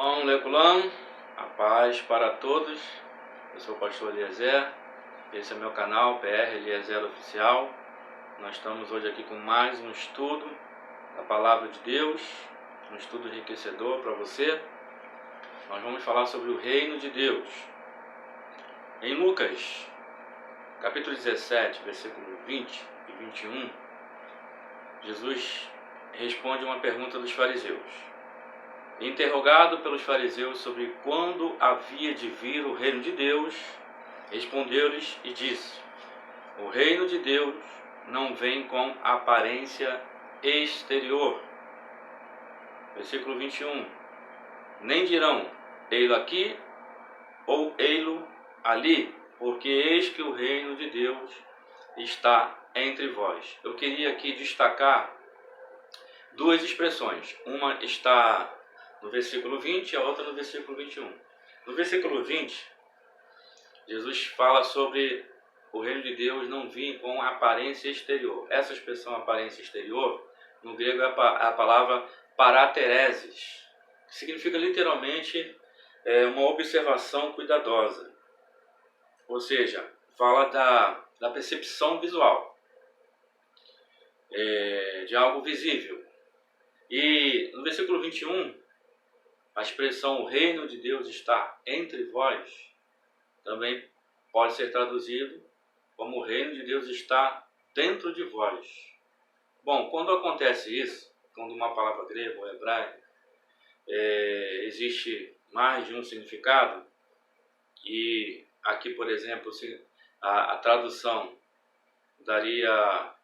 Shalom, Leculam, a paz para todos. Eu sou o pastor Eliezer, esse é meu canal PR Eliezer Oficial. Nós estamos hoje aqui com mais um estudo da Palavra de Deus, um estudo enriquecedor para você. Nós vamos falar sobre o Reino de Deus. Em Lucas, capítulo 17, versículo 20 e 21, Jesus responde uma pergunta dos fariseus. Interrogado pelos fariseus sobre quando havia de vir o reino de Deus, respondeu-lhes e disse: o reino de Deus não vem com aparência exterior. Versículo 21. Nem dirão, ei-lo aqui ou ei-lo ali, porque eis que o reino de Deus está entre vós. Eu queria aqui destacar duas expressões. Uma está no versículo 20 e a outra no versículo 21. No versículo 20, Jesus fala sobre o reino de Deus não vir com aparência exterior. Essa expressão aparência exterior, no grego é a palavra paratereses, que significa literalmente uma observação cuidadosa. Ou seja, fala da percepção visual, de algo visível. E no versículo 21, a expressão o reino de Deus está entre vós também pode ser traduzido como o reino de Deus está dentro de vós. Bom, quando acontece isso, quando uma palavra grega ou hebraica existe mais de um significado, e aqui, por exemplo, a tradução daria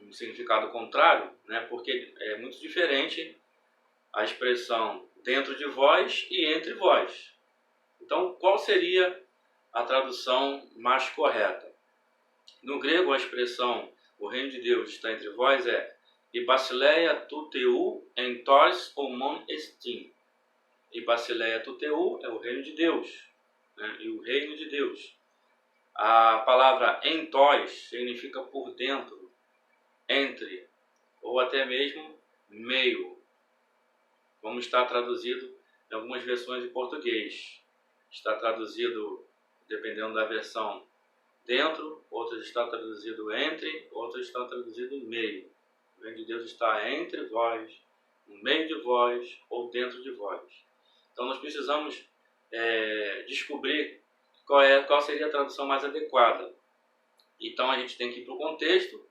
um significado contrário, né? Porque é muito diferente a expressão dentro de vós e entre vós. Então, qual seria a tradução mais correta? No grego, a expressão o reino de Deus está entre vós é e basileia tu teu en tois homon estin. E basileia tu teu é o reino de Deus, né? E o reino de Deus. A palavra en tois significa por dentro, entre, ou até mesmo meio, como está traduzido em algumas versões em português. Está traduzido, dependendo da versão, dentro, outras está traduzido entre, outras está traduzido meio. O reino de Deus está entre vós, no meio de vós ou dentro de vós. Então nós precisamos descobrir qual seria a tradução mais adequada. Então a gente tem que ir para o contexto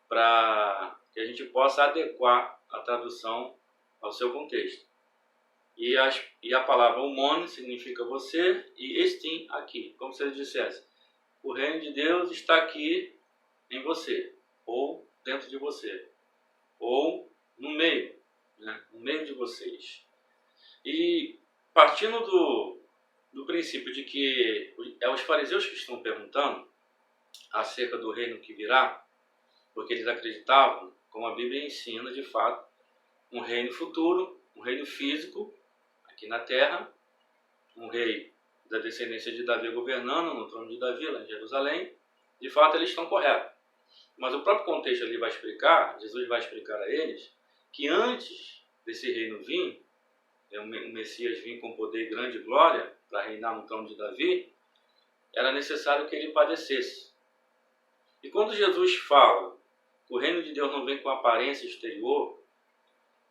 para que a gente possa adequar a tradução ao seu contexto. E a palavra humano significa você e estim aqui, como se ele dissesse, o reino de Deus está aqui em você, ou dentro de você, ou no meio, né? No meio de vocês. E partindo do princípio de que é os fariseus que estão perguntando acerca do reino que virá, porque eles acreditavam, como a Bíblia ensina, de fato, um reino futuro, um reino físico, aqui na terra, um rei da descendência de Davi governando no trono de Davi, lá em Jerusalém. De fato, eles estão corretos. Mas o próprio contexto ali vai explicar, Jesus vai explicar a eles, que antes desse reino vir, o Messias vir com poder e grande glória para reinar no trono de Davi, era necessário que ele padecesse. E quando Jesus fala que o reino de Deus não vem com aparência exterior,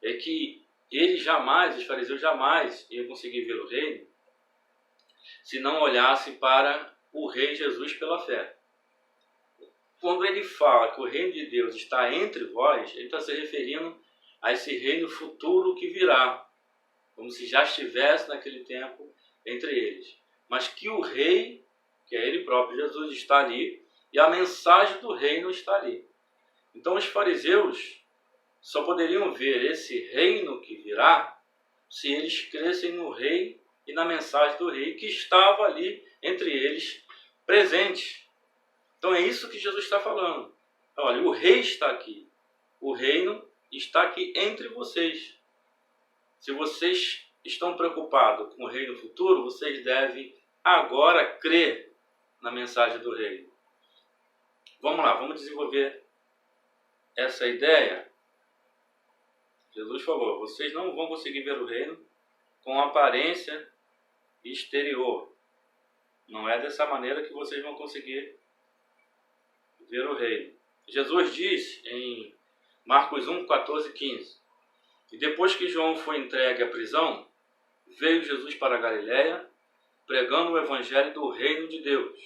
é que os fariseus jamais iam conseguir ver o reino se não olhasse para o rei Jesus pela fé. Quando ele fala que o reino de Deus está entre vós, ele está se referindo a esse reino futuro que virá, como se já estivesse naquele tempo entre eles. Mas que o rei, que é ele próprio, Jesus, está ali e a mensagem do reino está ali. Então os fariseus só poderiam ver esse reino que virá se eles crescem no rei e na mensagem do rei que estava ali entre eles presente. Então é isso que Jesus está falando. Olha, o rei está aqui. O reino está aqui entre vocês. Se vocês estão preocupados com o reino futuro, vocês devem agora crer na mensagem do reino. Vamos lá, vamos desenvolver essa ideia. Jesus falou, vocês não vão conseguir ver o reino com aparência exterior. Não é dessa maneira que vocês vão conseguir ver o reino. Jesus diz em Marcos 1, 14 e 15, e depois que João foi entregue à prisão, veio Jesus para a Galiléia, pregando o evangelho do reino de Deus,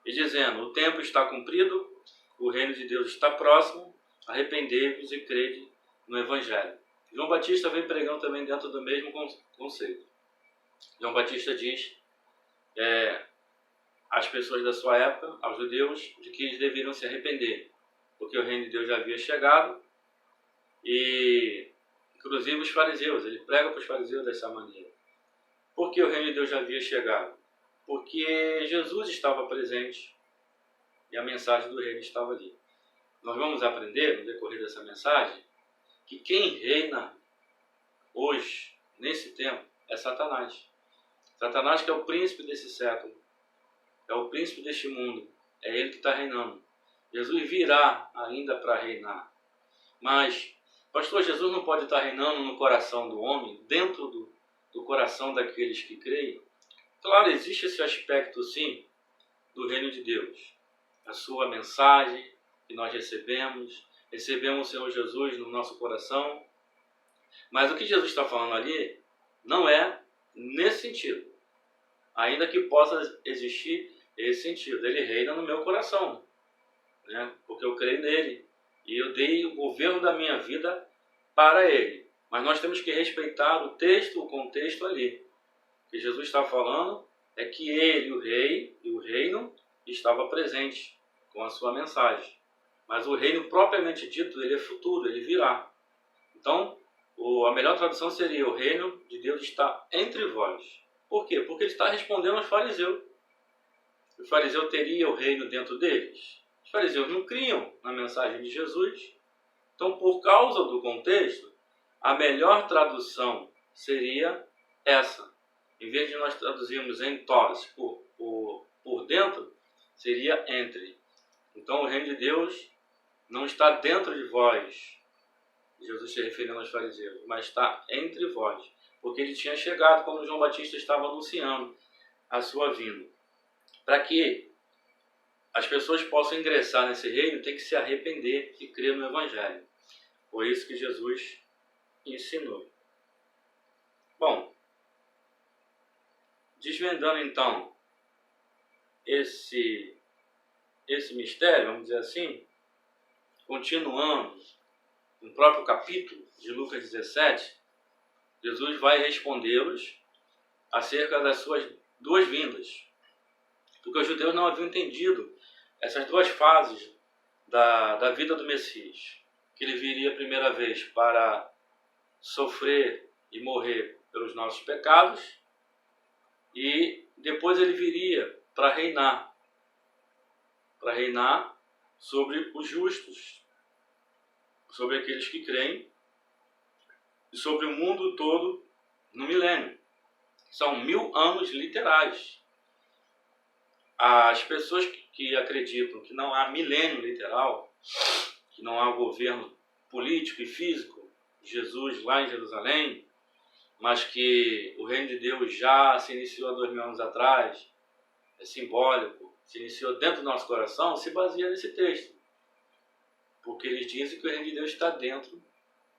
e dizendo: o tempo está cumprido, o reino de Deus está próximo, arrependei-vos e crede no evangelho. João Batista vem pregando também dentro do mesmo conceito. João Batista diz às pessoas da sua época, aos judeus, de que eles deveriam se arrepender, porque o reino de Deus já havia chegado, e inclusive os fariseus, ele prega para os fariseus dessa maneira. Por que o reino de Deus já havia chegado? Porque Jesus estava presente e a mensagem do reino estava ali. Nós vamos aprender, no decorrer dessa mensagem, que quem reina hoje, nesse tempo, é Satanás. Satanás, que é o príncipe desse século, é o príncipe deste mundo, é ele que está reinando. Jesus virá ainda para reinar. Mas, pastor, Jesus não pode estar reinando no coração do homem, dentro do coração daqueles que creem? Claro, existe esse aspecto, sim, do reino de Deus. A sua mensagem que nós recebemos o Senhor Jesus no nosso coração. Mas o que Jesus está falando ali não é nesse sentido. Ainda que possa existir esse sentido. Ele reina no meu coração, né? Porque eu creio nele. E eu dei o governo da minha vida para ele. Mas nós temos que respeitar o texto, o contexto ali. O que Jesus está falando é que ele, o rei e o reino, estava presente com a sua mensagem. Mas o reino propriamente dito, ele é futuro, ele virá. Então, a melhor tradução seria: o reino de Deus está entre vós. Por quê? Porque ele está respondendo aos fariseus. O fariseu teria o reino dentro deles? Os fariseus não criam na mensagem de Jesus. Então, por causa do contexto, a melhor tradução seria essa. Em vez de nós traduzirmos em tos, por dentro, seria entre. Então, o reino de Deus não está dentro de vós, Jesus se referindo aos fariseus, mas está entre vós, porque ele tinha chegado quando João Batista estava anunciando a sua vinda. Para que as pessoas possam ingressar nesse reino, tem que se arrepender e crer no evangelho. Foi isso que Jesus ensinou. Bom, desvendando então esse mistério, vamos dizer assim, continuando no próprio capítulo de Lucas 17, Jesus vai respondê-los acerca das suas duas vindas. Porque os judeus não haviam entendido essas duas fases da vida do Messias. Que ele viria a primeira vez para sofrer e morrer pelos nossos pecados, e depois ele viria para reinar sobre os justos, sobre aqueles que creem, e sobre o mundo todo no milênio. São 1000 anos literais. As pessoas que acreditam que não há milênio literal, que não há governo político e físico de Jesus lá em Jerusalém, mas que o reino de Deus já se iniciou há 2000 anos atrás, é simbólico, se iniciou dentro do nosso coração, se baseia nesse texto. Porque eles dizem que o reino de Deus está dentro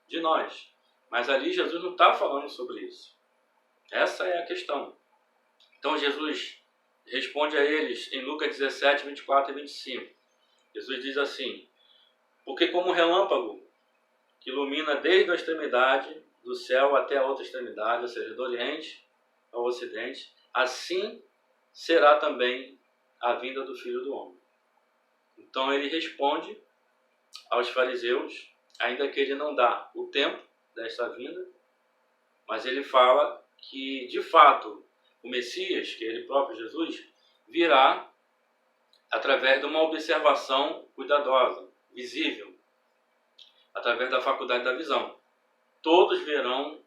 de nós. Mas ali Jesus não está falando sobre isso. Essa é a questão. Então Jesus responde a eles em Lucas 17, 24 e 25. Jesus diz assim: porque como um relâmpago que ilumina desde a extremidade do céu até a outra extremidade, ou seja, do Oriente ao Ocidente, assim será também a vinda do Filho do Homem. Então ele responde aos fariseus, ainda que ele não dá o tempo desta vinda, mas ele fala que, de fato, o Messias, que é ele próprio Jesus, virá através de uma observação cuidadosa, visível, através da faculdade da visão. Todos verão,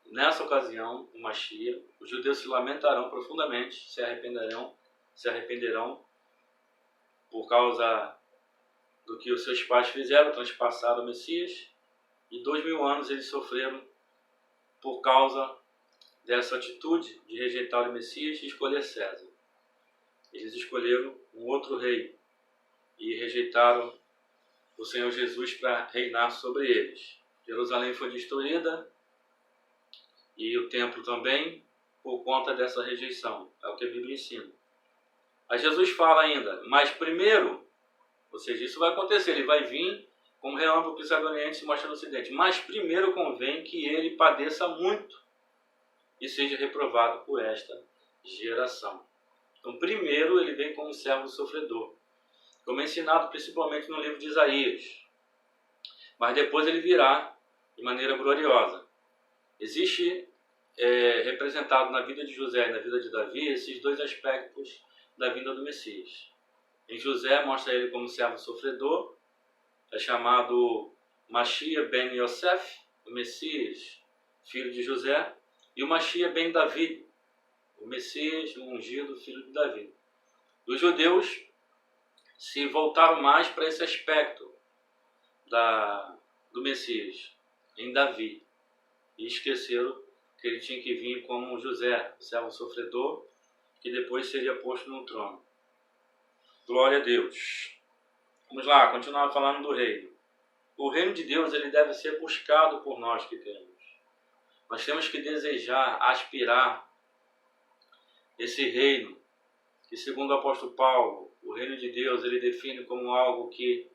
nessa ocasião, o Mashiach. Os judeus se lamentarão profundamente, se arrependerão por causa do que os seus pais fizeram, transpassaram o Messias, e 2000 anos eles sofreram por causa dessa atitude de rejeitar o Messias e escolher César. Eles escolheram um outro rei e rejeitaram o Senhor Jesus para reinar sobre eles. Jerusalém foi destruída e o templo também por conta dessa rejeição. É o que a Bíblia ensina. Aí Jesus fala ainda, mas primeiro, ou seja, isso vai acontecer, ele vai vir como relâmpago que sai do Oriente e se mostra no Ocidente, mas primeiro convém que ele padeça muito e seja reprovado por esta geração. Então primeiro ele vem como servo sofredor, como é ensinado principalmente no livro de Isaías, mas depois ele virá de maneira gloriosa. Existe representado na vida de José e na vida de Davi esses dois aspectos da vinda do Messias. Em José mostra ele como servo sofredor, é chamado Mashiach ben Yosef, o Messias, filho de José, e o Mashiach ben David, o Messias, o ungido, filho de Davi. Os judeus se voltaram mais para esse aspecto do Messias, em Davi, e esqueceram que ele tinha que vir como José, o servo sofredor, que depois seria posto no trono. Glória a Deus. Vamos lá, continuar falando do reino. O reino de Deus ele deve ser buscado por nós que cremos. Nós temos que desejar, aspirar esse reino, que segundo o apóstolo Paulo, o reino de Deus ele define como algo que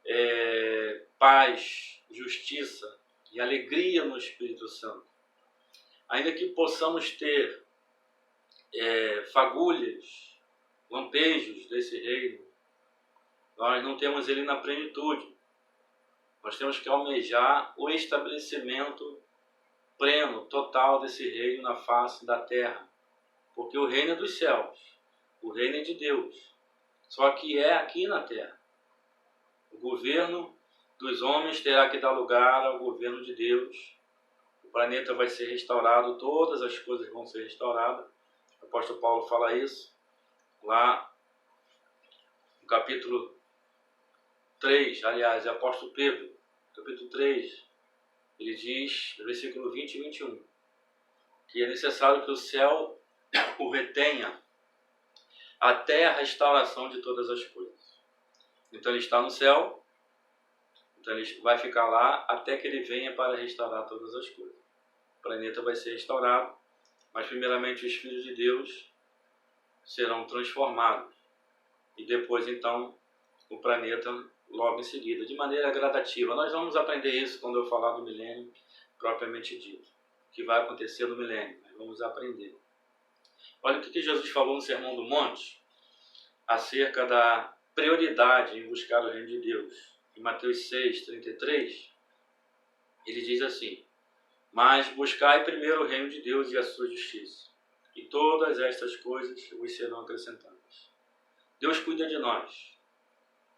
é paz, justiça e alegria no Espírito Santo. Ainda que possamos ter fagulhas, lampejos desse reino, nós não temos ele na plenitude. Nós temos que almejar o estabelecimento pleno, total desse reino na face da terra. Porque o reino é dos céus, o reino é de Deus, só que é aqui na terra. O governo dos homens terá que dar lugar ao governo de Deus. O planeta vai ser restaurado, todas as coisas vão ser restauradas. O apóstolo Paulo fala isso lá no capítulo 3, aliás, é o apóstolo Pedro, capítulo 3, ele diz, no versículo 20 e 21, que é necessário que o céu o retenha até a restauração de todas as coisas. Então ele está no céu, então ele vai ficar lá até que ele venha para restaurar todas as coisas. O planeta vai ser restaurado, mas primeiramente os filhos de Deus serão transformados. E depois então o planeta logo em seguida, de maneira gradativa. Nós vamos aprender isso quando eu falar do milênio propriamente dito, o que vai acontecer no milênio, nós vamos aprender. Olha o que Jesus falou no Sermão do Monte, acerca da prioridade em buscar o reino de Deus. Em Mateus 6, 33, ele diz assim, mas buscai primeiro o reino de Deus e a sua justiça, e todas estas coisas vos serão acrescentadas. Deus cuida de nós,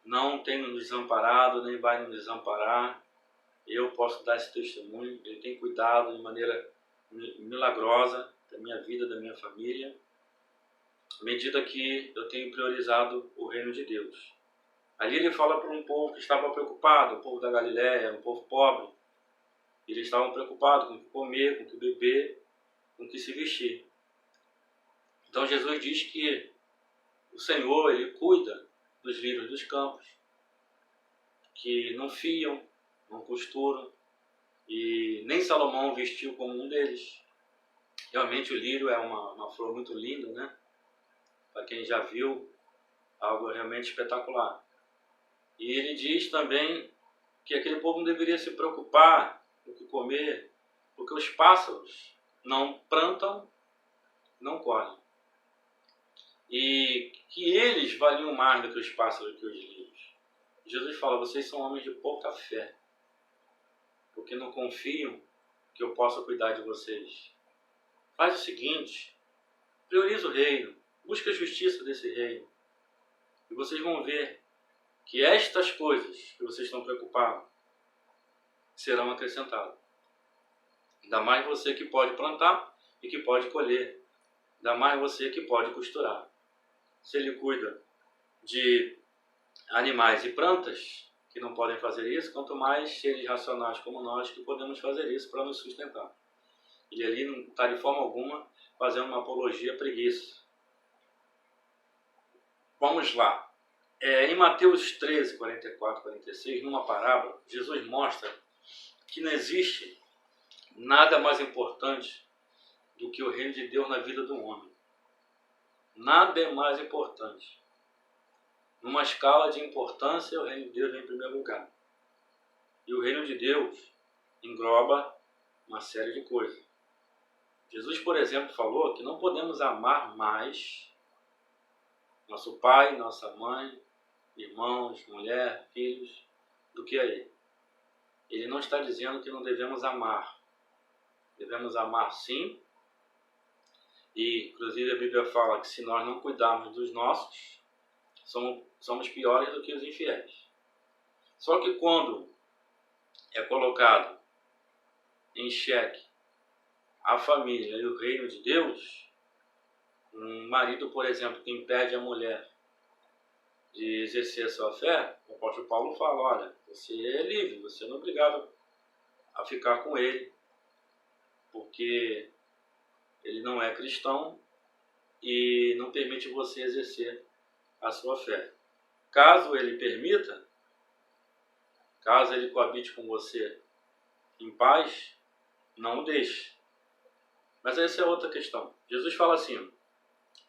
não tem nos desamparado, nem vai nos desamparar. Eu posso dar esse testemunho, ele tem cuidado de maneira milagrosa da minha vida, da minha família, à medida que eu tenho priorizado o reino de Deus. Ali ele fala para um povo que estava preocupado, o povo da Galileia, um povo pobre. Eles estavam preocupados com o que comer, com o que beber, com o que se vestir. Então Jesus diz que o Senhor, ele cuida dos lírios dos campos, que não fiam, não costuram, e nem Salomão vestiu como um deles. Realmente o lírio é uma flor muito linda, né? Para quem já viu, algo realmente espetacular. E ele diz também que aquele povo não deveria se preocupar com o que comer, porque os pássaros não plantam, não colhem. E que eles valiam mais do que os pássaros, que os lírios. Jesus fala, vocês são homens de pouca fé, porque não confiam que eu possa cuidar de vocês. Faz o seguinte, prioriza o reino, busca a justiça desse reino, e vocês vão ver que estas coisas que vocês estão preocupados serão acrescentadas. Ainda mais você que pode plantar e que pode colher. Ainda mais você que pode costurar. Se ele cuida de animais e plantas que não podem fazer isso, quanto mais seres racionais como nós que podemos fazer isso para nos sustentar. Ele ali não está de forma alguma fazendo uma apologia à preguiça. Vamos lá. Em Mateus 13, 44, 46, numa parábola, Jesus mostra que não existe nada mais importante do que o reino de Deus na vida do homem. Nada é mais importante. Numa escala de importância, o reino de Deus vem em primeiro lugar. E o reino de Deus engloba uma série de coisas. Jesus, por exemplo, falou que não podemos amar mais nosso pai, nossa mãe, irmãos, mulher, filhos, do que a Ele. Ele não está dizendo que não devemos amar. Devemos amar sim. E, inclusive, a Bíblia fala que se nós não cuidarmos dos nossos, somos piores do que os infiéis. Só que quando é colocado em xeque a família e o reino de Deus, um marido, por exemplo, que impede a mulher de exercer a sua fé, o apóstolo Paulo fala, olha, você é livre, você não é obrigado a ficar com ele, porque ele não é cristão e não permite você exercer a sua fé. Caso ele permita, caso ele coabite com você em paz, não o deixe. Mas essa é outra questão. Jesus fala assim,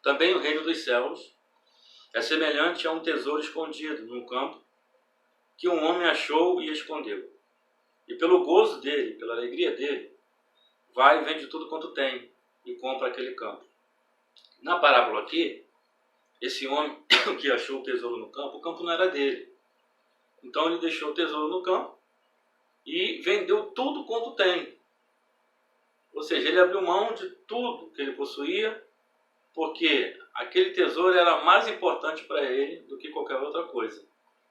também o reino dos céus é semelhante a um tesouro escondido num campo que um homem achou e escondeu. E pelo gozo dele, pela alegria dele, vai e vende tudo quanto tem e compra aquele campo. Na parábola aqui, esse homem que achou o tesouro no campo, o campo não era dele. Então ele deixou o tesouro no campo e vendeu tudo quanto tem. Ou seja, ele abriu mão de tudo que ele possuía, porque aquele tesouro era mais importante para ele do que qualquer outra coisa.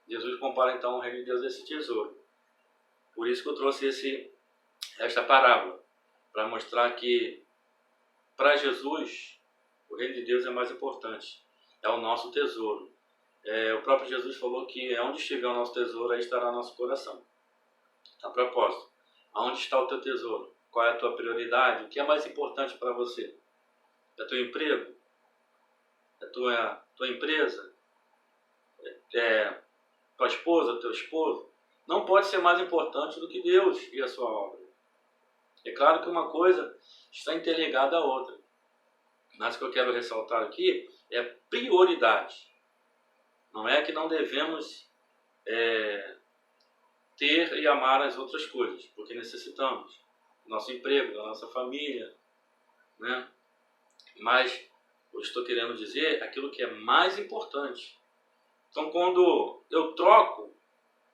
Jesus compara então o reino de Deus a esse tesouro. Por isso que eu trouxe esta parábola, para mostrar que para Jesus o reino de Deus é mais importante, é o nosso tesouro. O próprio Jesus falou que onde estiver o nosso tesouro, aí estará o nosso coração. A propósito, aonde está o teu tesouro? Qual é a tua prioridade? O que é mais importante para você? É teu emprego? É tua empresa? Tua esposa, teu esposo? Não pode ser mais importante do que Deus e a sua obra. É claro que uma coisa está interligada à outra. Mas o que eu quero ressaltar aqui é prioridade. Não é que não devemos ter e amar as outras coisas, porque necessitamos do nosso emprego, da nossa família, né? Mas eu estou querendo dizer aquilo que é mais importante. Então, quando eu troco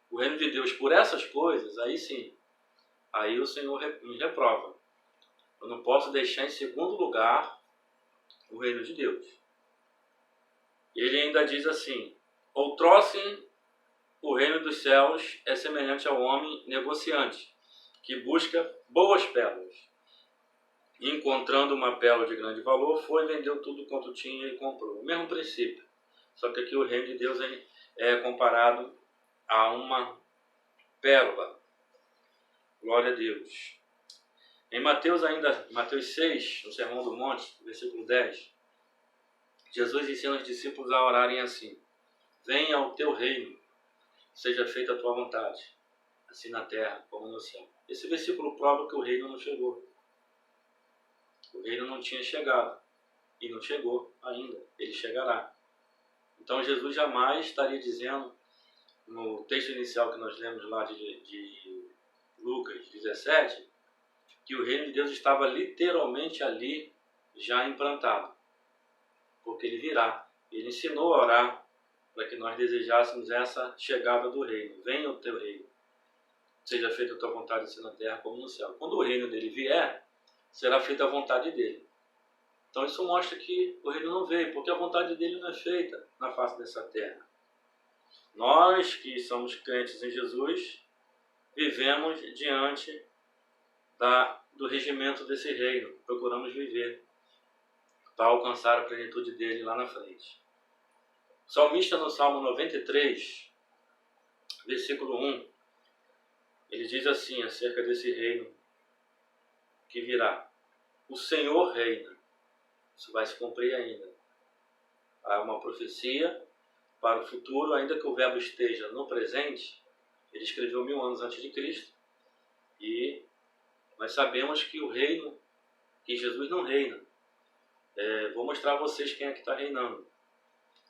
o reino de Deus por essas coisas, aí sim, aí o Senhor me reprova. Eu não posso deixar em segundo lugar o reino de Deus. Ele ainda diz assim, outrossim o reino dos céus é semelhante ao homem negociante, que busca boas pérolas. E, encontrando uma pérola de grande valor, foi, vendeu tudo quanto tinha e comprou. O mesmo princípio, só que aqui o reino de Deus é comparado a uma pérola. Glória a Deus. Em Mateus 6, no Sermão do Monte, versículo 10, Jesus ensina os discípulos a orarem assim, venha ao teu reino, seja feita a tua vontade, assim na terra como no céu. Esse versículo prova que o reino não chegou. O reino não tinha chegado. E não chegou ainda. Ele chegará. Então Jesus jamais estaria dizendo, no texto inicial que nós lemos lá de Lucas 17, que o reino de Deus estava literalmente ali, já implantado. Porque ele virá. Ele ensinou a orar para que nós desejássemos essa chegada do reino. Venha o teu reino. Seja feita a tua vontade assim na terra como no céu. Quando o reino dele vier, será feita a vontade dele. Então isso mostra que o reino não veio, porque a vontade dele não é feita na face dessa terra. Nós que somos crentes em Jesus, vivemos diante do regimento desse reino. Procuramos viver para alcançar a plenitude dele lá na frente. O salmista no Salmo 93, versículo 1, ele diz assim acerca desse reino que virá. o Senhor reina. Isso vai se cumprir ainda. Há uma profecia para o futuro, ainda que o verbo esteja no presente. Ele escreveu 1000 anos antes de Cristo. E nós sabemos que o reino, que Jesus não reina. Vou mostrar a vocês quem é que está reinando.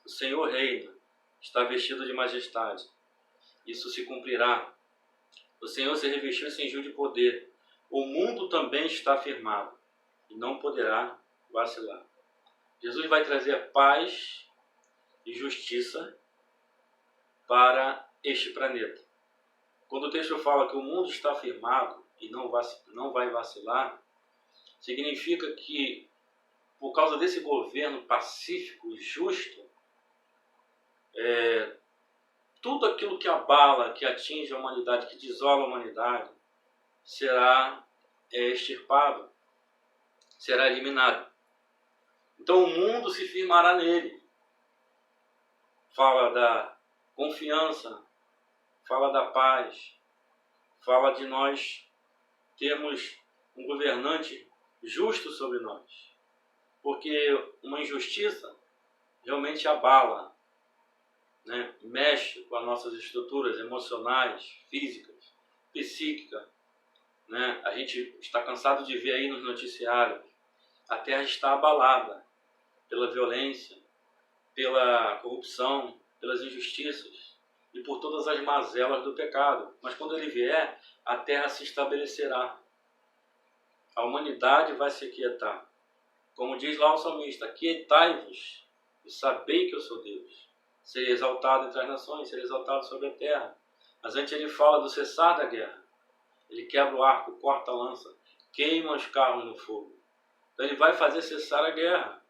O Senhor reina, está vestido de majestade. Isso se cumprirá. O Senhor se revestiu e cingiu de poder. O mundo também está firmado e não poderá vacilar. Jesus vai trazer paz e justiça para este planeta. Quando o texto fala que o mundo está firmado e não vai vacilar, significa que, por causa desse governo pacífico e justo, tudo aquilo que abala, que atinge a humanidade, que desola a humanidade, será extirpado, será eliminado. Então o mundo se firmará nele. Fala da confiança, fala da paz, fala de nós termos um governante justo sobre nós. Porque uma injustiça realmente abala, né? Mexe com as nossas estruturas emocionais, físicas, psíquicas. Né? A gente está cansado de ver aí nos noticiários. A Terra está abalada pela violência, pela corrupção, pelas injustiças e por todas as mazelas do pecado. Mas quando ele vier, a Terra se estabelecerá. A humanidade vai se aquietar. Como diz lá o salmista, aquietai-vos e sabei que eu sou Deus. Ser exaltado entre as nações, ser exaltado sobre a terra. Mas antes ele fala do cessar da guerra. Ele quebra o arco, corta a lança, queima os carros no fogo. Então ele vai fazer cessar a guerra.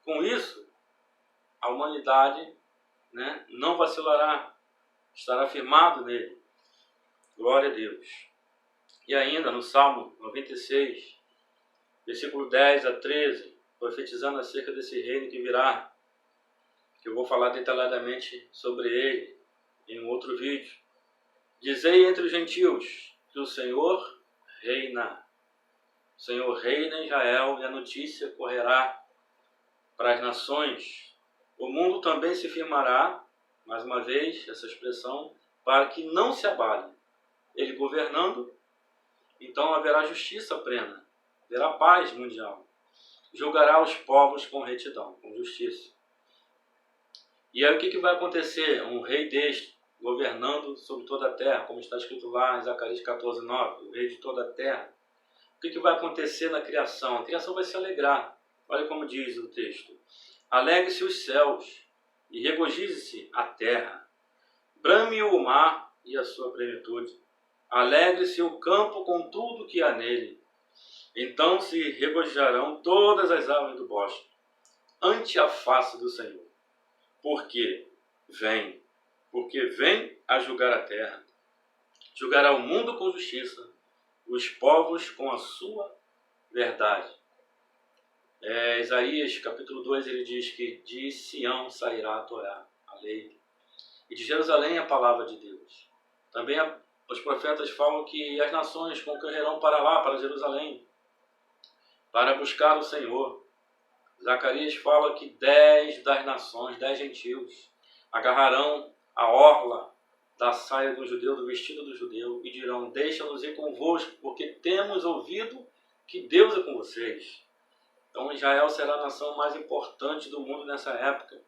Com isso, a humanidade, né, não vacilará, estará firmado nele. Glória a Deus. E ainda no Salmo 96, versículo 10 a 13, profetizando acerca desse reino que virá, que eu vou falar detalhadamente sobre ele em um outro vídeo. Dizei entre os gentios que o Senhor reina. O Senhor reina em Israel e a notícia correrá para as nações. O mundo também se firmará, mais uma vez, essa expressão, para que não se abale. Ele governando, então haverá justiça plena, haverá paz mundial. Julgará os povos com retidão, com justiça. E aí o que vai acontecer? Um rei deste, governando sobre toda a terra, como está escrito lá em Zacarias 14:9, o rei de toda a terra. O que vai acontecer na criação? A criação vai se alegrar. Olha como diz o texto. Alegre-se os céus e regozije-se a terra. Brame o mar e a sua plenitude. Alegre-se o campo com tudo que há nele. Então se regozijarão todas as aves do bosque ante a face do Senhor. Porque vem a julgar a terra. Julgará o mundo com justiça, os povos com a sua verdade. Isaías capítulo 2, ele diz que de Sião sairá a Torá, a lei, e de Jerusalém a palavra de Deus. Também os profetas falam que as nações concorrerão para lá, para Jerusalém, para buscar o Senhor. Zacarias fala que 10 das nações, 10 gentios, agarrarão a orla da saia do judeu, do vestido do judeu, e dirão: deixa-nos ir convosco, porque temos ouvido que Deus é com vocês. Então Israel será a nação mais importante do mundo nessa época.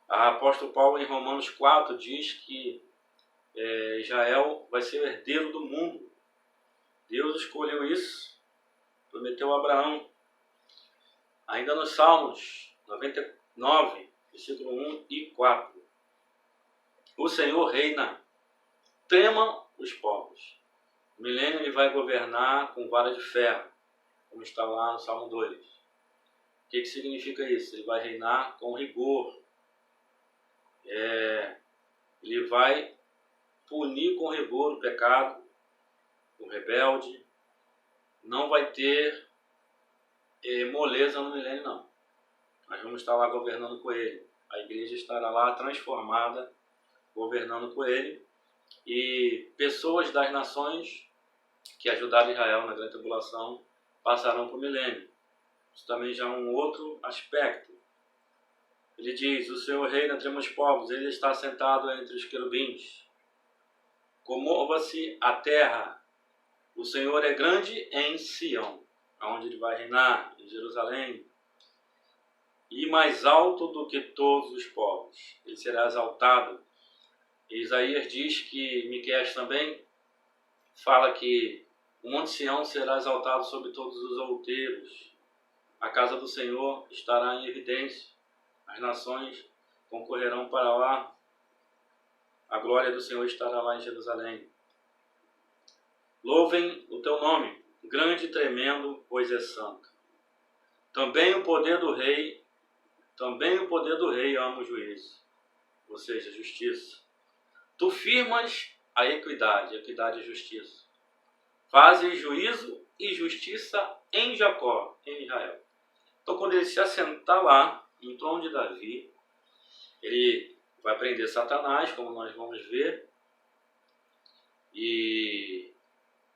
O apóstolo Paulo, em Romanos 4, diz que Israel vai ser o herdeiro do mundo. Deus escolheu isso, prometeu a Abraão. Ainda nos Salmos 99, versículo 1 e 4. O Senhor reina, temam os povos. O milênio ele vai governar com vara de ferro, como está lá no Salmo 2. O que significa isso? Ele vai reinar com rigor. Ele vai punir com rigor o pecado, o rebelde. Não vai ter moleza no milênio, não. Nós vamos estar lá governando com ele. A igreja estará lá transformada, governando com ele. E pessoas das nações que ajudaram Israel na grande tribulação passarão por milênio. Isso também já é um outro aspecto. Ele diz, o Senhor reina entre os povos, ele está sentado entre os querubins. Comova-se a terra, o Senhor é grande em Sião, onde ele vai reinar, em Jerusalém. E mais alto do que todos os povos, ele será exaltado. E Isaías diz que, Miqueias também, fala que o Monte Sião será exaltado sobre todos os outeiros. A casa do Senhor estará em evidência. As nações concorrerão para lá. A glória do Senhor estará lá em Jerusalém. Louvem o teu nome, grande e tremendo, pois é santo. Também o poder do rei ama o juízo, ou seja, justiça. Tu firmas a equidade e justiça. Fazes juízo e justiça em Jacó, em Israel. Então, quando ele se assentar lá, no trono de Davi, ele vai prender Satanás, como nós vamos ver, e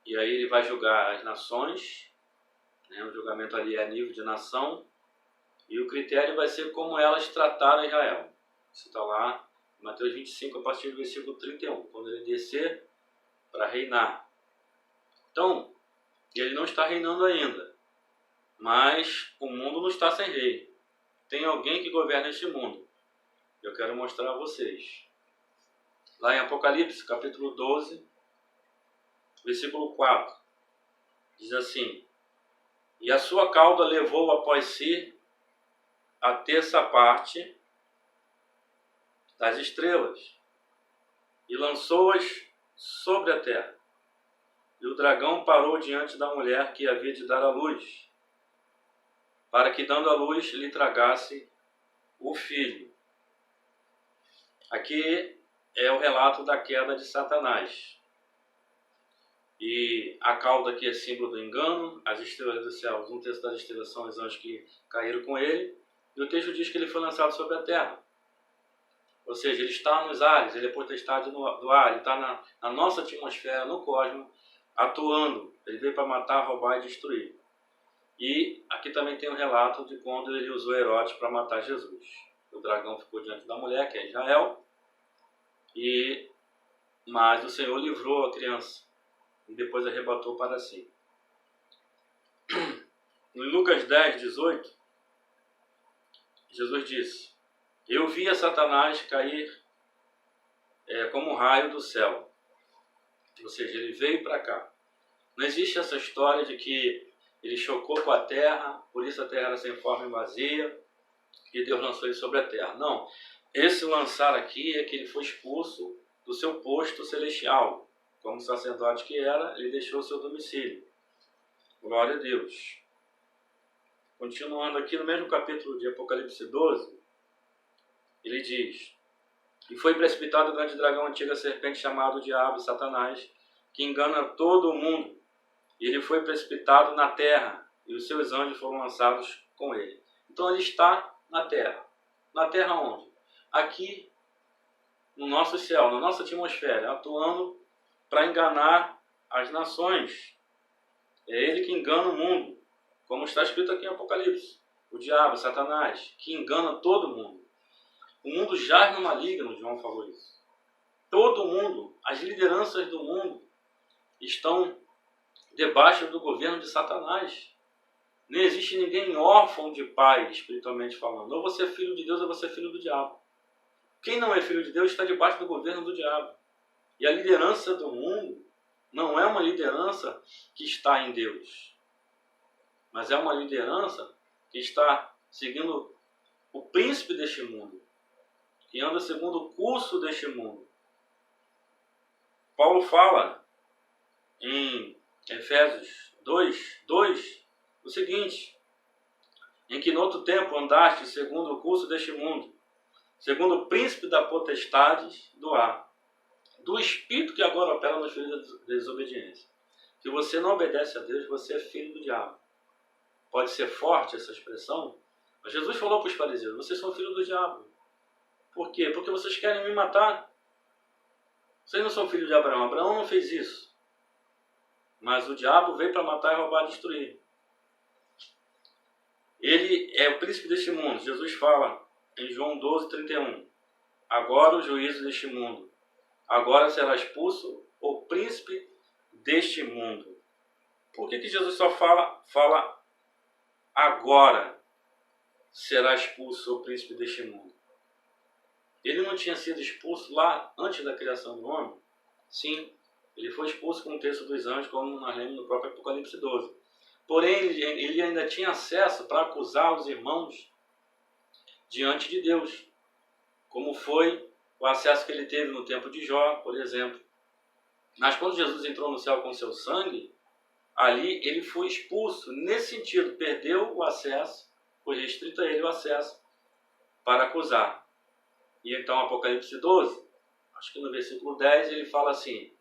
aí ele vai julgar as nações, né? O julgamento ali é a nível de nação, e o critério vai ser como elas trataram Israel. Isso está lá em Mateus 25, a partir do versículo 31, quando ele descer para reinar. Então, ele não está reinando ainda, mas o mundo não está sem rei. Tem alguém que governa este mundo. Eu quero mostrar a vocês. Lá em Apocalipse, capítulo 12, versículo 4, diz assim: E a sua cauda levou após si a terça parte das estrelas, e lançou-as sobre a terra. E o dragão parou diante da mulher que havia de dar à luz, para que, dando à luz, lhe tragasse o filho. Aqui é o relato da queda de Satanás. E a cauda aqui é símbolo do engano, as estrelas do céu, um terço das estrelas são os anjos que caíram com ele, e o texto diz que ele foi lançado sobre a terra. Ou seja, ele está nos ares, ele é potestade do ar, ele está na nossa atmosfera, no cosmos, atuando. Ele veio para matar, roubar e destruir. E aqui também tem um relato de quando ele usou Herodes para matar Jesus. O dragão ficou diante da mulher, que é Israel, mas o Senhor livrou a criança e depois arrebatou para si. Em Lucas 10, 18, Jesus disse: Eu vi a Satanás cair como um raio do céu. Ou seja, ele veio para cá. Não existe essa história de que ele chocou com a terra, por isso a terra era sem forma e vazia, e Deus lançou ele sobre a terra. Não. Esse lançar aqui é que ele foi expulso do seu posto celestial. Como sacerdote que era, ele deixou o seu domicílio. Glória a Deus. Continuando aqui no mesmo capítulo de Apocalipse 12, ele diz: E foi precipitado o grande dragão, a antiga serpente, chamado Diabo e Satanás, que engana todo o mundo. E ele foi precipitado na terra, e os seus anjos foram lançados com ele. Então ele está na terra. Na terra onde? Aqui, no nosso céu, na nossa atmosfera, atuando para enganar as nações. É ele que engana o mundo, como está escrito aqui em Apocalipse. O diabo, Satanás, que engana todo mundo. O mundo jaz no maligno, João falou isso. Todo mundo, as lideranças do mundo, estão debaixo do governo de Satanás. Nem existe ninguém órfão de pai, espiritualmente falando. Ou você é filho de Deus ou você é filho do diabo. Quem não é filho de Deus está debaixo do governo do diabo. E a liderança do mundo não é uma liderança que está em Deus, mas é uma liderança que está seguindo o príncipe deste mundo, que anda segundo o curso deste mundo. Paulo fala em Efésios 2, o seguinte: em que no outro tempo andaste segundo o curso deste mundo, segundo o príncipe da potestade do ar, do espírito que agora opera nos filhos da desobediência. Se você não obedece a Deus, você é filho do diabo. Pode ser forte essa expressão, mas Jesus falou para os fariseus: vocês são filhos do diabo. Por quê? Porque vocês querem me matar. Vocês não são filhos de Abraão. Abraão não fez isso. Mas o diabo veio para matar, roubar e destruir. Ele é o príncipe deste mundo. Jesus fala em João 12:31. Agora o juízo deste mundo. Agora será expulso o príncipe deste mundo. Por que Jesus só fala agora será expulso o príncipe deste mundo? Ele não tinha sido expulso lá antes da criação do homem? Sim, ele foi expulso com o texto dos anjos, como nós lemos no próprio Apocalipse 12. Porém, ele ainda tinha acesso para acusar os irmãos diante de Deus, como foi o acesso que ele teve no tempo de Jó, por exemplo. Mas quando Jesus entrou no céu com seu sangue, ali ele foi expulso. Nesse sentido, perdeu o acesso, foi restrito a ele o acesso para acusar. E então, Apocalipse 12, acho que no versículo 10, ele fala assim: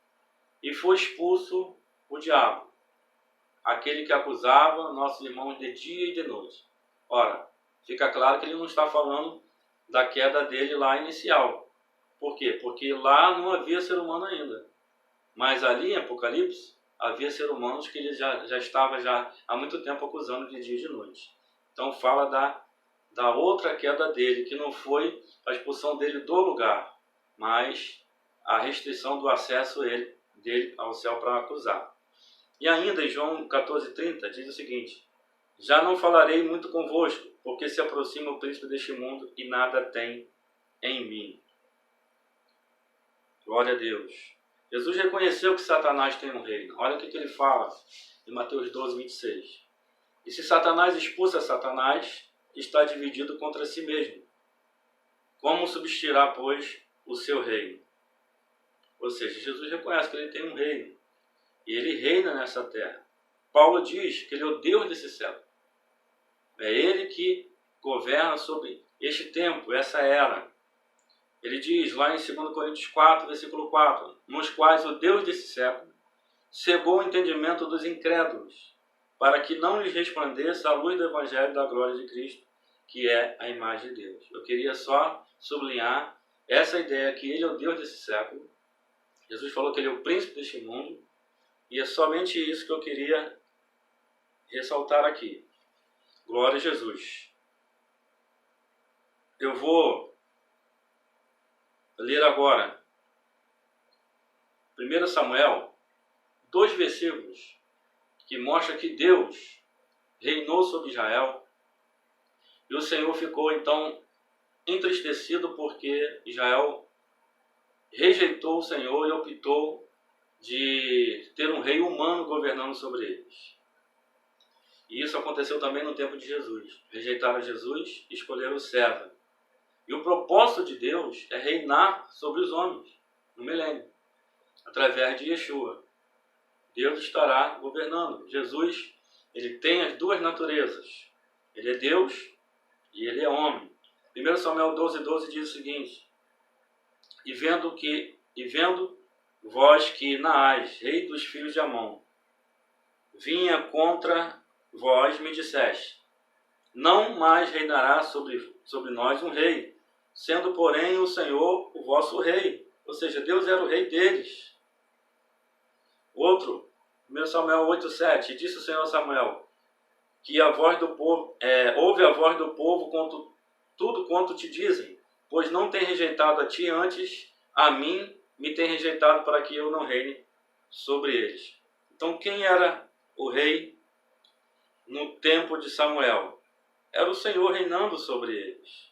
e foi expulso o diabo, aquele que acusava nossos irmãos de dia e de noite. Ora, fica claro que ele não está falando da queda dele lá inicial. Por quê? Porque lá não havia ser humano ainda. Mas ali em Apocalipse, havia seres humanos que ele já estava há muito tempo acusando de dia e de noite. Então fala da outra queda dele, que não foi a expulsão dele do lugar, mas a restrição do acesso dele ao céu para acusar. E ainda em João 14:30 diz o seguinte: já não falarei muito convosco, porque se aproxima o príncipe deste mundo e nada tem em mim. Glória a Deus. Jesus reconheceu que Satanás tem um reino. Olha o que ele fala em Mateus 12:26. E se Satanás expulsa Satanás, está dividido contra si mesmo. Como subsistirá, pois, o seu reino? Ou seja, Jesus reconhece que ele tem um reino. E ele reina nessa terra. Paulo diz que ele é o Deus desse século. É ele que governa sobre este tempo, essa era. Ele diz lá em 2 Coríntios 4, versículo 4, nos quais o Deus desse século cegou o entendimento dos incrédulos, para que não lhes resplandeça a luz do Evangelho da glória de Cristo, que é a imagem de Deus. Eu queria só sublinhar essa ideia que ele é o Deus desse século. Jesus falou que ele é o príncipe deste mundo, e é somente isso que eu queria ressaltar aqui. Glória a Jesus. Eu vou ler agora 1 Samuel, 2 versículos, que mostra que Deus reinou sobre Israel. E o Senhor ficou então entristecido porque Israel rejeitou o Senhor e optou de ter um rei humano governando sobre eles. E isso aconteceu também no tempo de Jesus. Rejeitaram Jesus e escolheram o servo. E o propósito de Deus é reinar sobre os homens no milênio, através de Yeshua. Deus estará governando. Jesus, ele tem as duas naturezas. Ele é Deus e ele é homem. 1 Samuel 12:12 diz o seguinte: E vendo vós que Naás, rei dos filhos de Amon, vinha contra vós, me disseste: não mais reinará sobre nós um rei, sendo, porém, o Senhor o vosso rei. Ou seja, Deus era o rei deles. Outro, 1 Samuel 8:7, disse o Senhor a Samuel, que a voz do povo, ouve a voz do povo tudo quanto te dizem, pois não tem rejeitado a ti, antes a mim me tem rejeitado, para que eu não reine sobre eles. Então, quem era o rei no tempo de Samuel? Era o Senhor reinando sobre eles.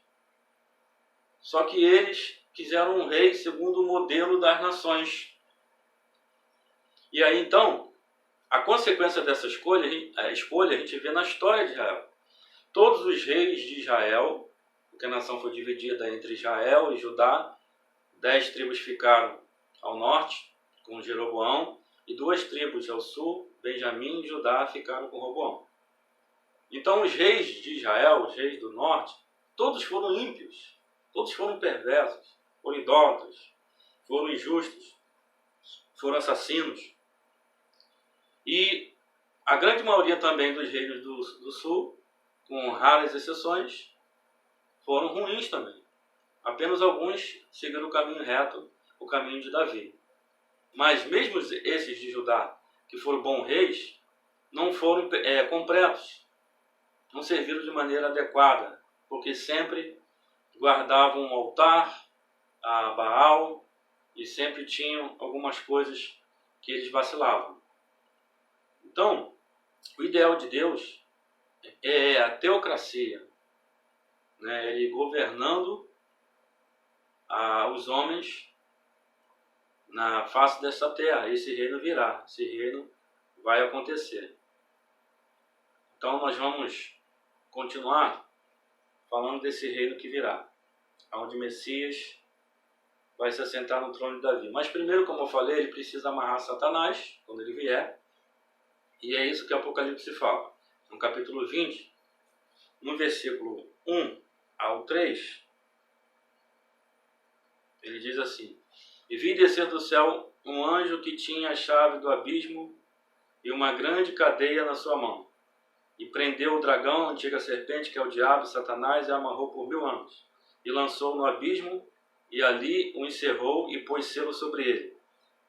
Só que eles quiseram um rei segundo o modelo das nações. E aí, então, a consequência dessa escolha a gente vê na história de Israel. Todos os reis de Israel, porque a nação foi dividida entre Israel e Judá, 10 tribos ficaram ao norte, com Jeroboão, e 2 tribos ao sul, Benjamim e Judá, ficaram com Roboão. Então os reis de Israel, os reis do norte, todos foram ímpios, todos foram perversos, foram idólatras, foram injustos, foram assassinos. E a grande maioria também dos reinos do sul, com raras exceções, foram ruins também. Apenas alguns seguiram o caminho reto, o caminho de Davi. Mas mesmo esses de Judá, que foram bons reis, não foram completos. não serviram de maneira adequada, porque sempre guardavam um altar a Baal e sempre tinham algumas coisas que eles vacilavam. Então, o ideal de Deus é a teocracia, né? Ele governando os homens na face dessa terra. Esse reino virá, esse reino vai acontecer. Então nós vamos continuar falando desse reino que virá, onde o Messias vai se assentar no trono de Davi. Mas primeiro, como eu falei, ele precisa amarrar Satanás quando ele vier. E é isso que o Apocalipse fala. No capítulo 20, no versículo 1 ao 3, ele diz assim: E vi descer do céu um anjo que tinha a chave do abismo e uma grande cadeia na sua mão. E prendeu o dragão, a antiga serpente, que é o diabo, Satanás, e amarrou por 1000 anos. E lançou no abismo, e ali o encerrou e pôs selo sobre ele,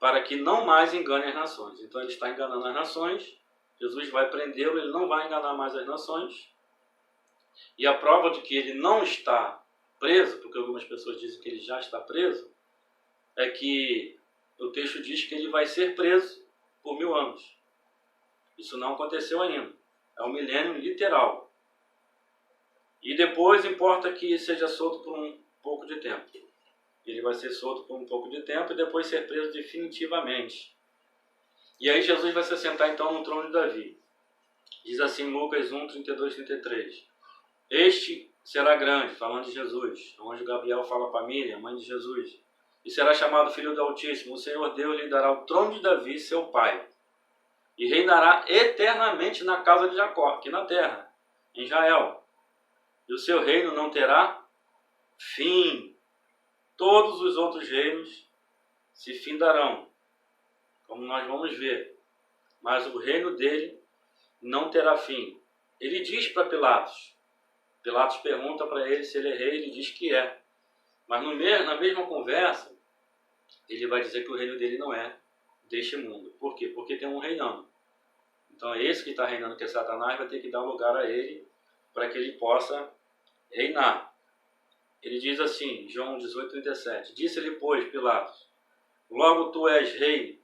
para que não mais engane as nações. Então ele está enganando as nações, Jesus vai prendê-lo, ele não vai enganar mais as nações. E a prova de que ele não está preso, porque algumas pessoas dizem que ele já está preso, é que o texto diz que ele vai ser preso por 1000 anos. Isso não aconteceu ainda. É um milênio literal. E depois importa que seja solto por um pouco de tempo. Ele vai ser solto por um pouco de tempo e depois ser preso definitivamente. E aí Jesus vai se assentar então no trono de Davi. Diz assim Lucas 1, 32, 33. Este será grande, falando de Jesus. Onde Gabriel fala para Miriam, mãe de Jesus. E será chamado Filho do Altíssimo. O Senhor Deus lhe dará o trono de Davi, seu pai. E reinará eternamente na casa de Jacó, aqui na terra, em Israel. E o seu reino não terá fim. Todos os outros reinos se findarão, como nós vamos ver. Mas o reino dele não terá fim. Ele diz para Pilatos. Pilatos pergunta para ele se ele é rei, ele diz que é. Mas na mesma conversa, ele vai dizer que o reino dele não é deste mundo. Por quê? Porque tem um reinando. Então esse que está reinando, que é Satanás, vai ter que dar um lugar a ele para que ele possa reinar. Ele diz assim, João 18, 37. Disse-lhe, pois, Pilatos, logo tu és rei?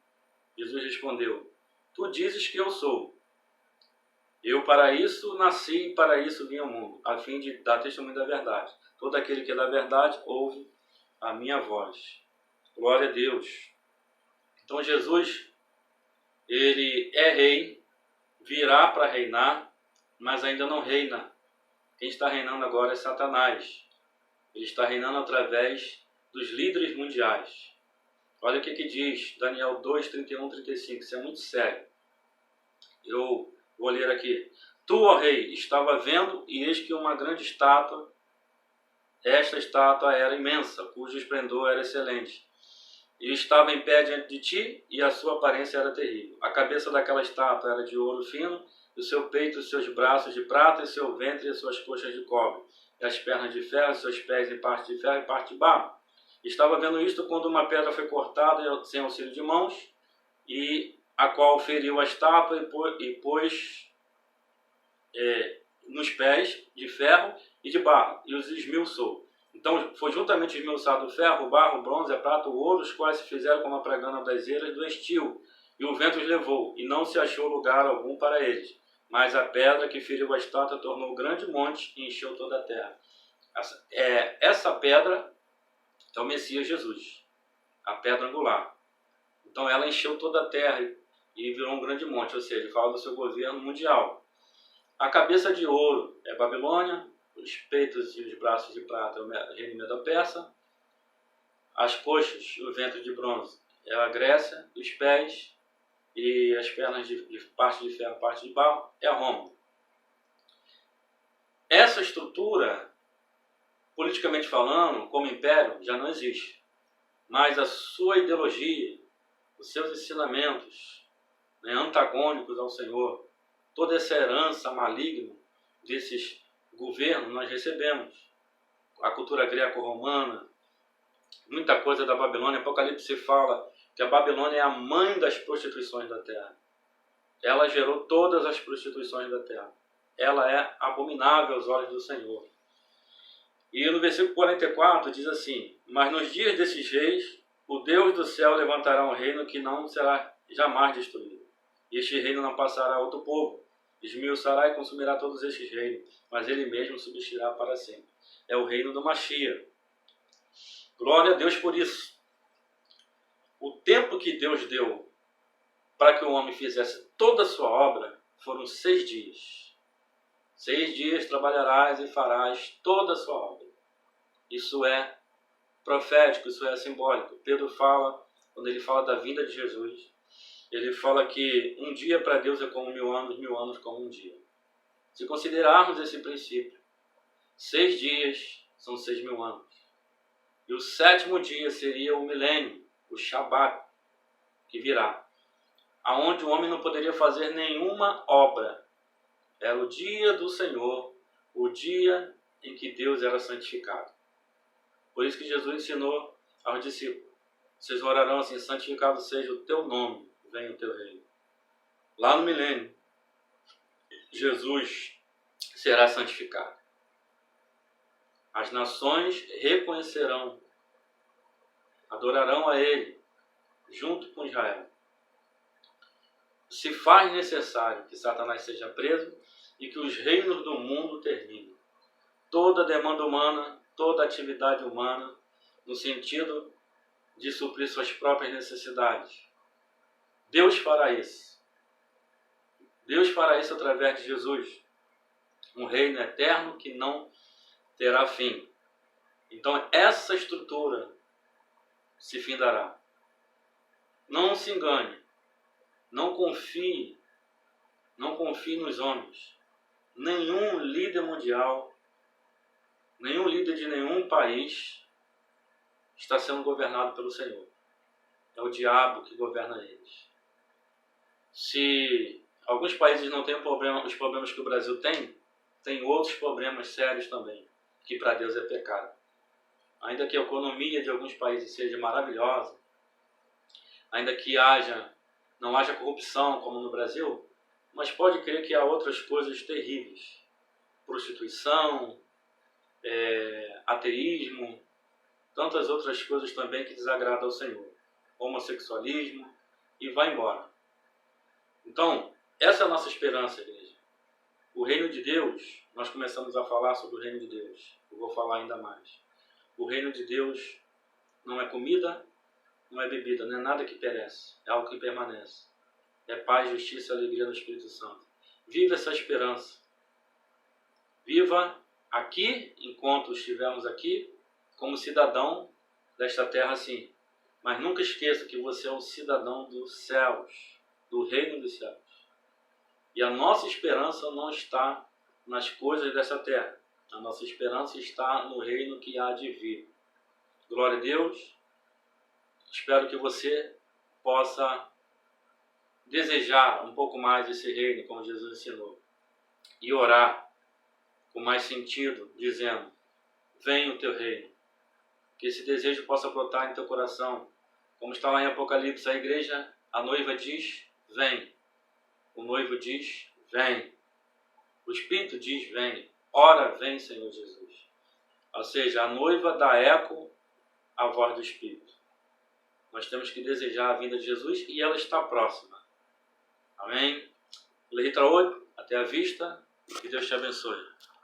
Jesus respondeu, tu dizes que eu sou. Eu para isso nasci e para isso vim ao mundo, a fim de dar testemunho da verdade. Todo aquele que é da verdade ouve a minha voz. Glória a Deus. Então Jesus, ele é rei, virá para reinar, mas ainda não reina. Quem está reinando agora é Satanás. Ele está reinando através dos líderes mundiais. Olha o que diz Daniel 2, 31, 35. Isso é muito sério. Eu vou ler aqui. Tu, ó rei, estava vendo, e eis que uma grande estátua, esta estátua era imensa, cujo esplendor era excelente. E estava em pé diante de ti, e a sua aparência era terrível. A cabeça daquela estátua era de ouro fino, o seu peito, os seus braços de prata, e seu ventre e as suas coxas de cobre, e as pernas de ferro, os seus pés em parte de ferro e parte de barro. Estava vendo isto quando uma pedra foi cortada sem auxílio de mãos, e a qual feriu a estátua e pôs nos pés de ferro e de barro, e os esmiuçou. Então foi juntamente esmiuçado o ferro, o barro, o bronze, a prata, o ouro, os quais se fizeram como a pregana das eiras do estio, e o vento os levou, e não se achou lugar algum para eles. Mas a pedra que feriu a estátua tornou um grande monte e encheu toda a terra. Essa pedra é o Messias Jesus, a pedra angular. Então ela encheu toda a terra e virou um grande monte, ou seja, fala do seu governo mundial. A cabeça de ouro é Babilônia, os peitos e os braços de prata é o reino Medo-Persa, as coxas e o ventre de bronze é a Grécia, os pés e as pernas de parte de ferro, parte de barro é a Roma. Essa estrutura, politicamente falando, como império, já não existe. Mas a sua ideologia, os seus ensinamentos, antagônicos ao Senhor, toda essa herança maligna desses governos nós recebemos. A cultura greco-romana, muita coisa da Babilônia. Apocalipse fala que a Babilônia é a mãe das prostituições da terra. Ela gerou todas as prostituições da terra. ela é abominável aos olhos do Senhor. E no versículo 44 diz assim: mas nos dias desses reis, o Deus do céu levantará um reino que não será jamais destruído. E este reino não passará a outro povo. Esmiuçará e consumirá todos estes reinos, mas ele mesmo subsistirá para sempre. É o reino do Mashiach. Glória a Deus por isso. O tempo que Deus deu para que o homem fizesse toda a sua obra foram 6 dias. 6 dias trabalharás e farás toda a sua obra. Isso é profético, isso é simbólico. Pedro fala, quando ele fala da vinda de Jesus, ele fala que um dia para Deus é como 1000 anos como um dia. Se considerarmos esse princípio, 6 dias são 6.000 anos. E o 7º dia seria o milênio, o Shabat, que virá, aonde o homem não poderia fazer nenhuma obra. Era o dia do Senhor, o dia em que Deus era santificado. Por isso que Jesus ensinou aos discípulos: vocês orarão assim: santificado seja o teu nome, venha o teu reino. Lá no milênio, Jesus será santificado. As nações reconhecerão, adorarão a Ele, junto com Israel. Se faz necessário que Satanás seja preso e que os reinos do mundo terminem. Toda demanda humana, toda atividade humana, no sentido de suprir suas próprias necessidades. Deus fará isso. Deus fará isso através de Jesus. Um reino eterno que não terá fim. Então essa estrutura se findará. Não se engane. Não confie nos homens. Nenhum líder mundial, nenhum líder de nenhum país está sendo governado pelo Senhor. É o diabo que governa eles. Se alguns países não têm os problemas que o Brasil tem outros problemas sérios também, que para Deus é pecado. Ainda que a economia de alguns países seja maravilhosa, ainda que não haja corrupção como no Brasil, mas pode crer que há outras coisas terríveis. Prostituição, ateísmo, tantas outras coisas também que desagradam ao Senhor. Homossexualismo, e vai embora. Então, essa é a nossa esperança, igreja. O reino de Deus, nós começamos a falar sobre o reino de Deus. Eu vou falar ainda mais. O reino de Deus não é comida, não é bebida, não é nada que perece. É algo que permanece. É paz, justiça e alegria no Espírito Santo. Viva essa esperança. Viva aqui, enquanto estivermos aqui, como cidadão desta terra, sim. Mas nunca esqueça que você é um cidadão dos céus, do reino dos céus. E a nossa esperança não está nas coisas dessa terra. A nossa esperança está no reino que há de vir. Glória a Deus. Espero que você possa desejar um pouco mais esse reino, como Jesus ensinou. E orar com mais sentido, dizendo: venha o teu reino. Que esse desejo possa brotar em teu coração. Como está lá em Apocalipse, a igreja, a noiva diz: vem. O noivo diz: vem. O Espírito diz: vem. Ora, vem, Senhor Jesus. Ou seja, a noiva dá eco à voz do Espírito. Nós temos que desejar a vinda de Jesus e ela está próxima. Amém? Letra 8. Até a vista. Que Deus te abençoe.